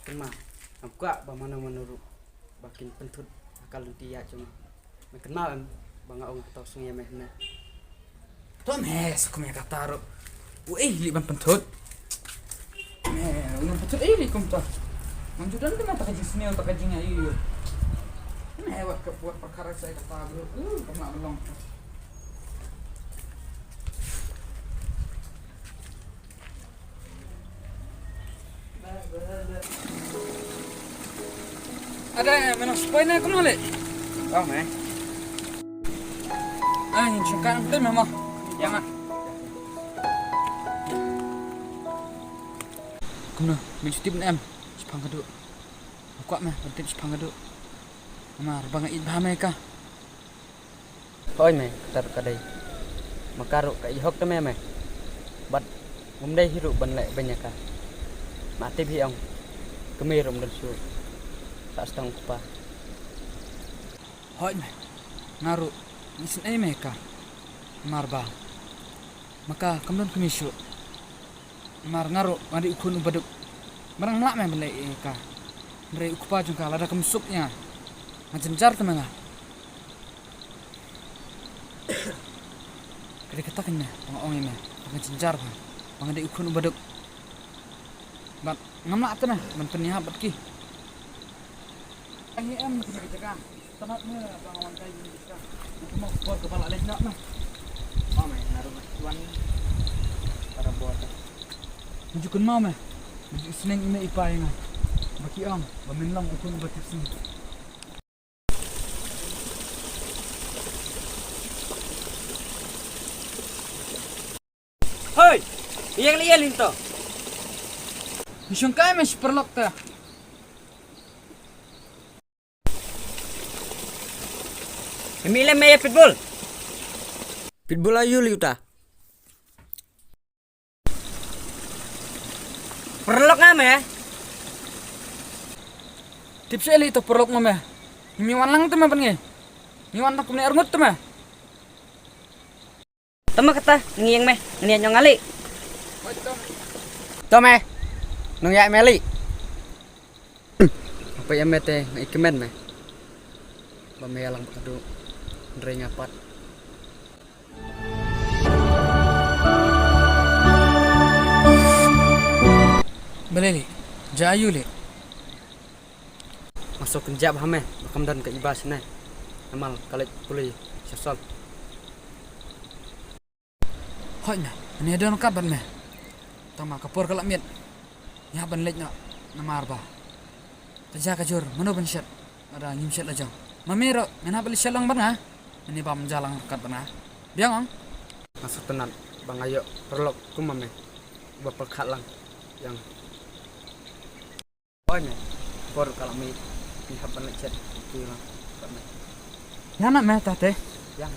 Kema, amka bamana menurut bakin pentut akal dia cuma. Kenal banga ong tau sungai mehna. Tom hes aku mereka taruh. Liban pentut. Yung pentut li kum to. Manjudan tu mata kajing sini atau kajing ayu. Wak buat perkara saya kata bro. Kena belong. Ada menos poin aku nolak. Oh meh. Yang cakap tu memang jangan. Kumna, mencuti pun em. Sepang keduk. Aku meh, penting sepang keduk. Amar bang id bahame ka. Hoi meh, tar kadai. Makaru ka ihok te meh. Bat umdai hiru ban lek banyak ka. Mati bi ong. Kemirum dan sur. Tak setang kupa. Hoi meh. Ngaru isin ai meh ka. Amar ba. Maka kamdan komisyu. Amar ngaru mari ukun ubaduk. Marang lak meh belai ka. Mari ukupa jungka lada kemsuknya. Majenjar tu menga. Kali katakan meh, pangong meh, majenjar ka. Pangade ukun ubaduk. Bat ngamlak tu meh, man penihap bat ki. Ini em kita cakap. Tempat meh bangawan kai ni kita. Aku mau buat kepala leh nak meh. Oh meh, naruh tuan para buat. Menjukun mau meh. Menjuk seneng ime ipai ngah. Baki ang, baminlang ukun ubat sini. Hoi, yang liya linto. Isyong kaya meh perlok ta. Emile meh pitbull. Pitbull ayu liuta. Perlok nga meh. Tips eli to perlok mo meh. Imiwan lang tu meh pange. Imiwan tak kumni arngut tu meh. Tama kata ngiyang meh, ngiyang nyong ali. Tome. Nung ya meli. Apa ya mete ikemen meh. Bamelang kadu ndre ngapat. Beleli. Jayu le. Masuk kenjap hame, makam dan ke ibas nah. Amal kalik pulih sesol. Hoi meh, ini ada nak kapan meh. Tama kapur kalak miat. Ya ban lej nak namar ba. Taja kajur, mano ban syat. Ada ngim syat lajang. Mamiro, ngana beli syalang ban ha. Ini ba menjalang kat ban ha. Biang ang. Masuk tenan, bang ayo perlok kumame. Bapak lang yang Hoi meh, por kalau mi pihak ban lecet tu lah. Ya nak meh tate. Yang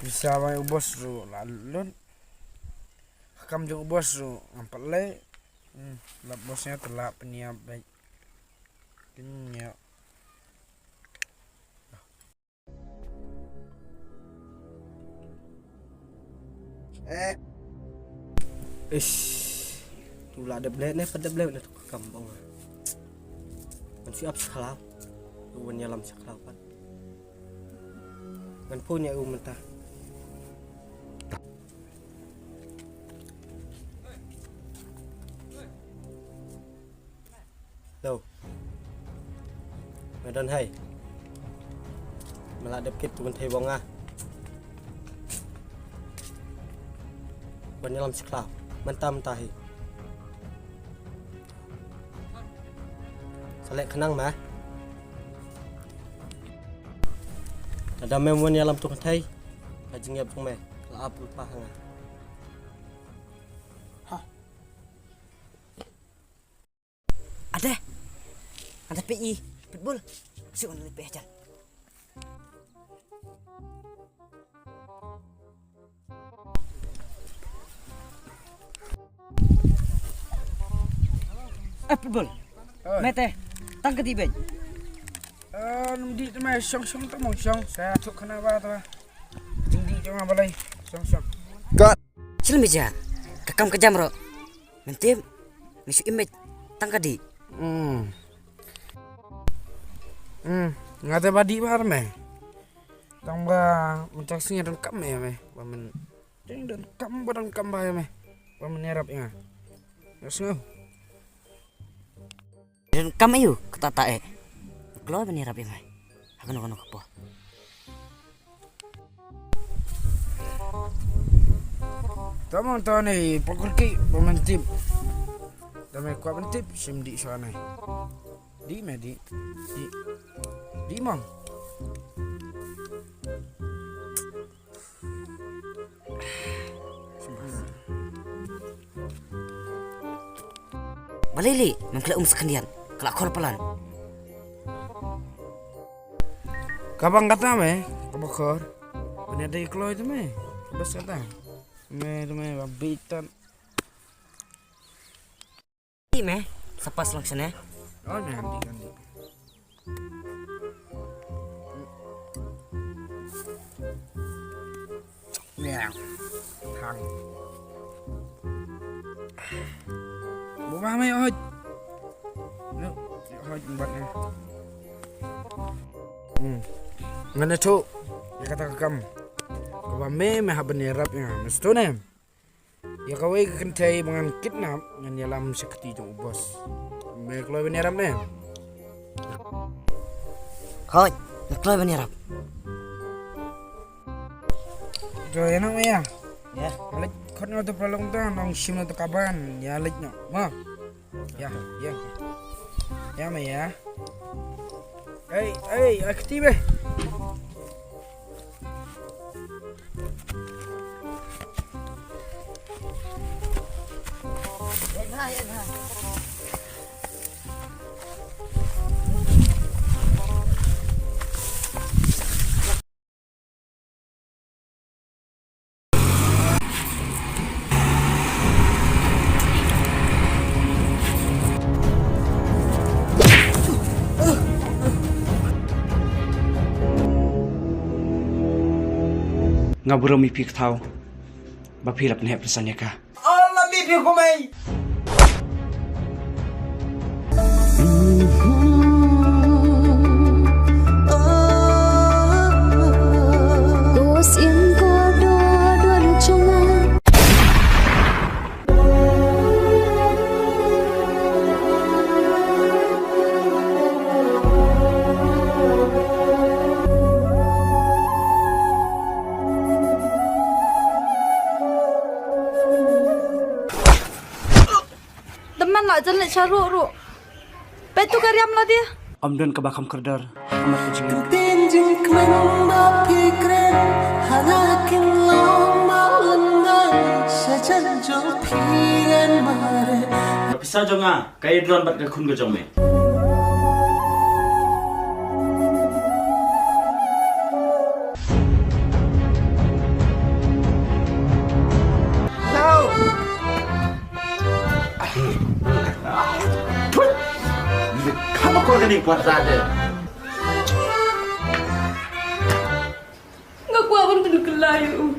Bisa mai ubos ru lalun kam jeng ubos ru ngampal le lap bosnya telak peniap baik kenyak tu lah ada blade ni pada blade dah kampung. Man siap sekolah, uban nyalam sekolah kan. Man punya mentah. Đâu Medan hai Meladap kit tu thầy bong ah Banyalam sekolah Mentam tahi Salek kenang mah Ada memang nyalam tu thầy Kajing yap pung meh Laap lupa hang Ada PI pitbull si on lebih aja. Pitbull. Mete. tang ka di bay. Di tu mai song tu mong song. Saya tuk kena ba tu. Tinggi jangan balai. Song. Sil meja. Kakam kejam ro. Mentim. Misu image tang ka di. Ngate badi bar me. Tang ba mencak singa dan kam me. Ba men jeng dan kam ba me. Ba men nyarap inga. Ngasngo. Dan kam ayu ketata Keluar bani rapi mai. Akan kapo. Tamang tahu ni pokok ki pementip. Damai kuat pentip sim di sana. Di me di. Di mang. Balili, mengkelak sekandian. Kelak korpalan. Kabang kata me, kabakor. Punya ada iklo itu me. Bas kata. Me babitan. Di me, sapas langsana. Oh ganti. Yang hang. Bukan me oj. No, oj buatnya. Ngana tu, ya kata kakam. Kau me haban rap ya, mesti nem. Ya kau kentai dengan kidnap yang dalam seketi jong bos. Me kalau bani rap nem. Hoi, keluar bani rap. Jo ya nak me ya. Ya. Alik kau ni tu pelong tu, nong sim tu kaban, ya alik nak. Ma. Ya. Ya me ya. Hey, aktif. Ngaburo mi pik thau. Bapilap ne pesannya ka. Allah mi pi ko mai. Teman nak jalan caruk. Betul karyam lah dia. Amdan ka bakam kerdar. Amat kecingin. Tinjing menambah pikiran hanakin lama lengan saja jauh pikiran mare. Bisa jonga, kaya drone bat kun go jong me. Kamu kau ni kuat saja. Nggak kuat pun kena kelayu.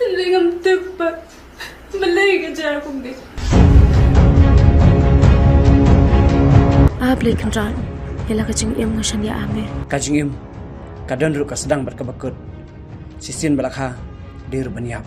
Dengan tepat. Malay kerja aku ni. Boleh kenal. Ialah kacing im ngasan dia ame. Kajing im. Kadang dulu ka sedang berkebakut. Sisin balakha dir baniap.